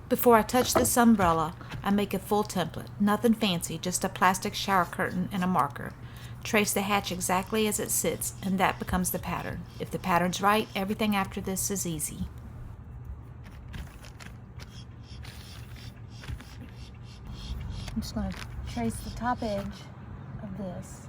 Before I touch this umbrella, I make a full template. Nothing fancy, just a plastic shower curtain and a marker. Trace the hatch exactly as it sits, and that becomes the pattern. If the pattern's right, everything after this is easy. I'm just going to trace the top edge of this.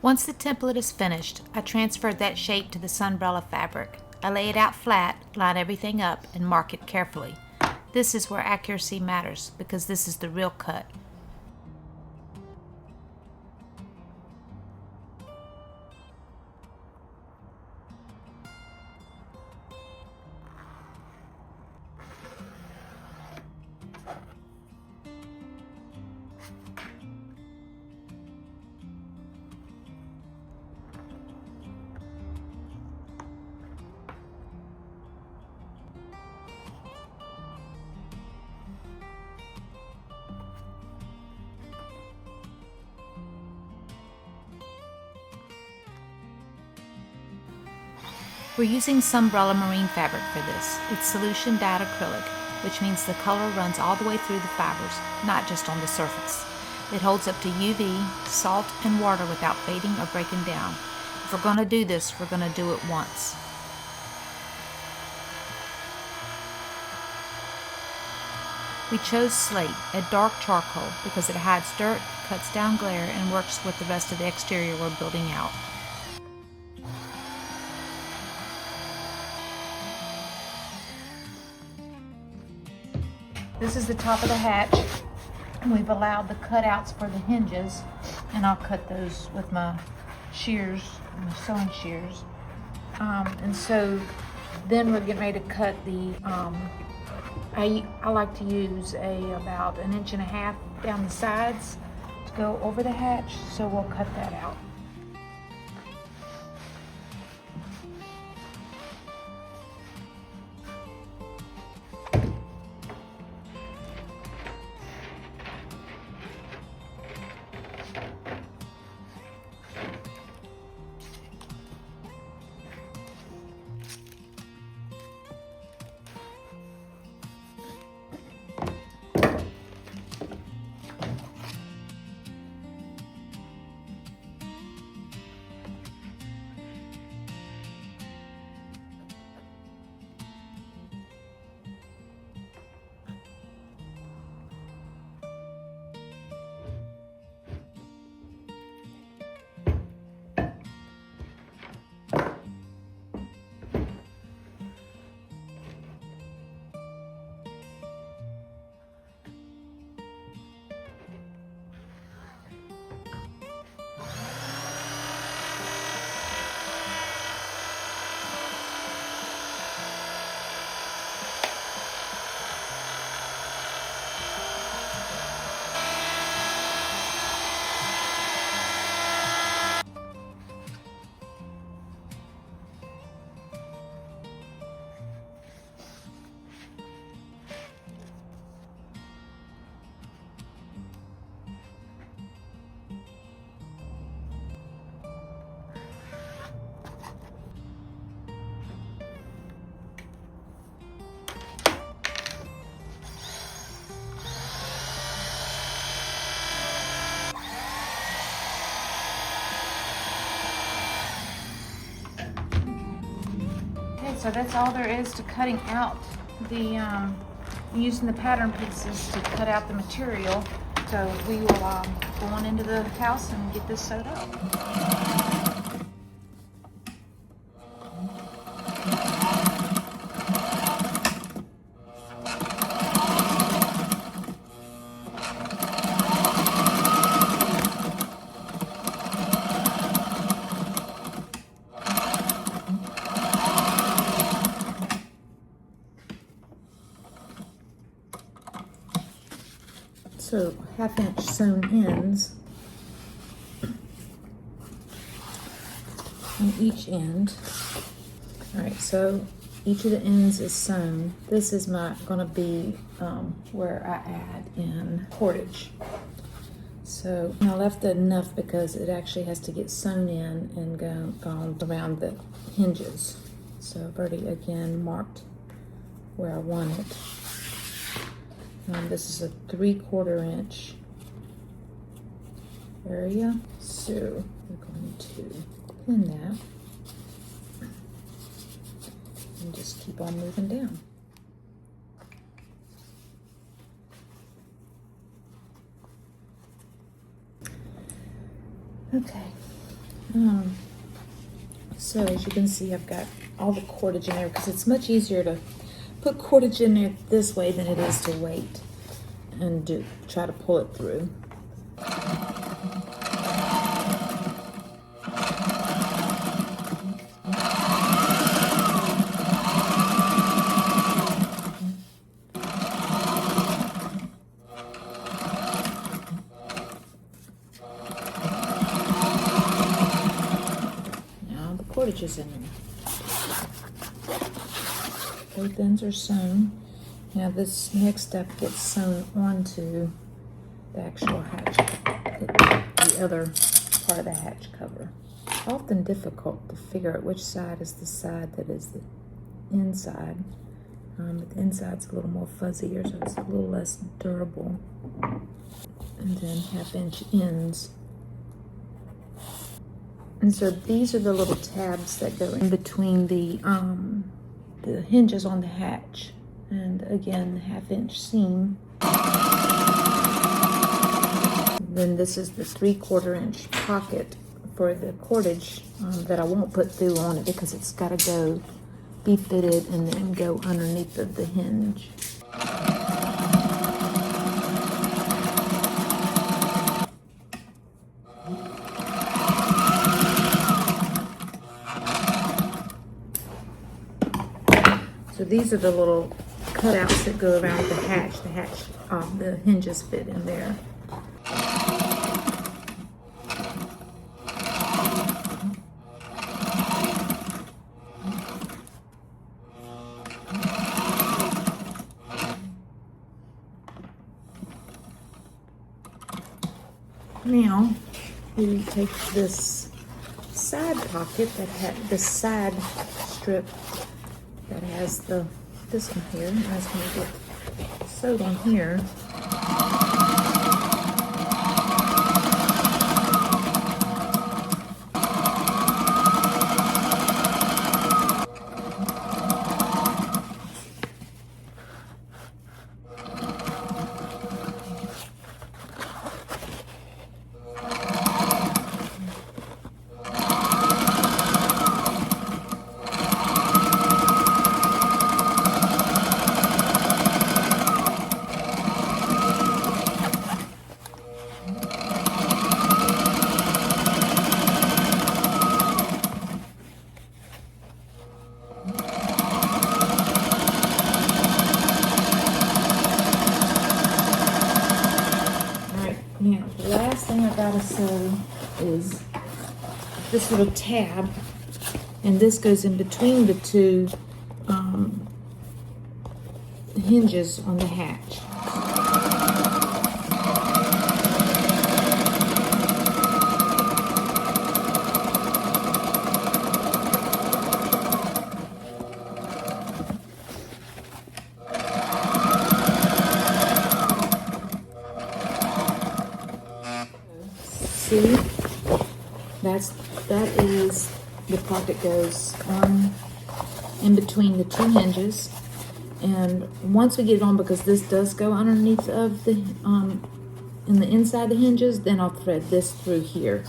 Once the template is finished, I transfer that shape to the Sunbrella fabric. I lay it out flat, line everything up, and mark it carefully. This is where accuracy matters, because this is the real cut. We're using Sunbrella marine fabric for this. It's solution dyed acrylic, which means the color runs all the way through the fibers, not just on the surface. It holds up to UV, salt, and water without fading or breaking down. If we're going to do this, we're going to do it once. We chose Slate, a dark charcoal, because it hides dirt, cuts down glare, and works with the rest of the exterior we're building out. This is the top of the hatch, and we've allowed the cutouts for the hinges, and I'll cut those with my shears, my sewing shears. And so then we're getting ready to cut the, I like to use about 1.5 inches down the sides to go over the hatch, so we'll cut that out. So that's all there is to cutting out the, using the pattern pieces to cut out the material. So we will go on into the house and get this sewed up. So 1/2 inch sewn ends on each end. All right, so each of the ends is sewn. This is gonna be where I add in cordage. So I left it enough because it actually has to get sewn in and gone around the hinges. So I've already again marked where I want it. This is a 3/4 inch area. So we're going to pin that and just keep on moving down. Okay. So as you can see, I've got all the cordage in there because it's much easier to put cordage in there this way than it is to wait and try to pull it through. Cordage is in there. Both ends are sewn. Now this next step gets sewn onto the actual hatch, the other part of the hatch cover. It's often difficult to figure out which side is the side that is the inside. But the inside's a little more fuzzier, so it's a little less durable. And then 1/2 inch ends. And so these are the little tabs that go in between the hinges on the hatch. And again, the 1/2 inch seam. Then this is the 3/4 inch pocket for the cordage that I won't put through on it because it's got to be fitted and then go underneath of the hinge. So these are the little cutouts that go around the hatch. The hinges fit in there. Now, we take this side pocket that had the side strip that has this one here. That's going to get sewed on here. Now, the last thing I gotta sew is this little tab, and this goes in between the two hinges on the hatch. See, that is the part that goes on in between the two hinges. And once we get it on, because this does go underneath of the in the inside of the hinges, then I'll thread this through here.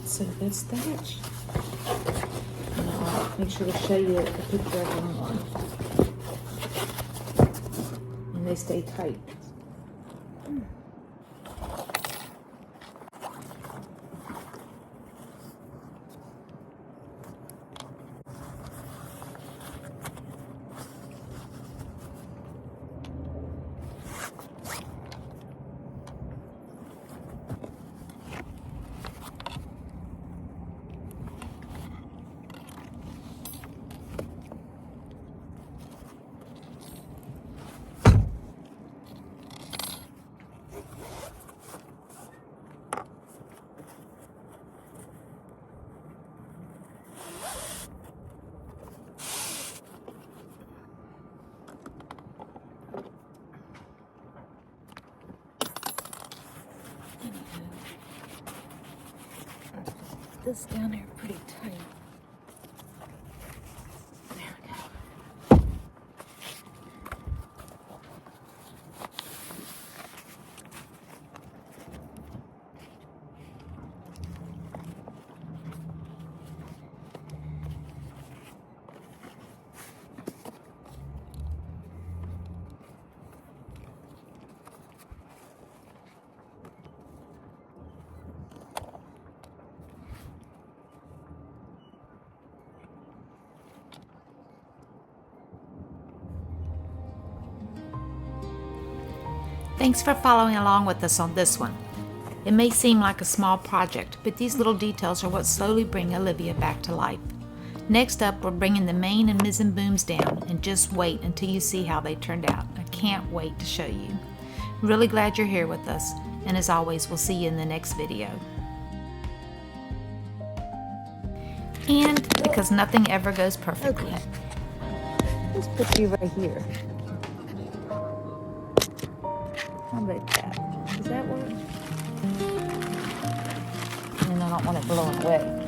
So that's that. And I'll make sure to show you the picture I have on. And they stay tight. this down here pretty tight. There we go. Thanks for following along with us on this one. It may seem like a small project, but these little details are what slowly bring Olivia back to life. Next up, we're bringing the main and mizzen booms down, and just wait until you see how they turned out. I can't wait to show you. Really glad you're here with us, and as always, we'll see you in the next video. And because nothing ever goes perfectly. Okay. Let's put you right here. How about that? Does that work? And I don't want it blowing away.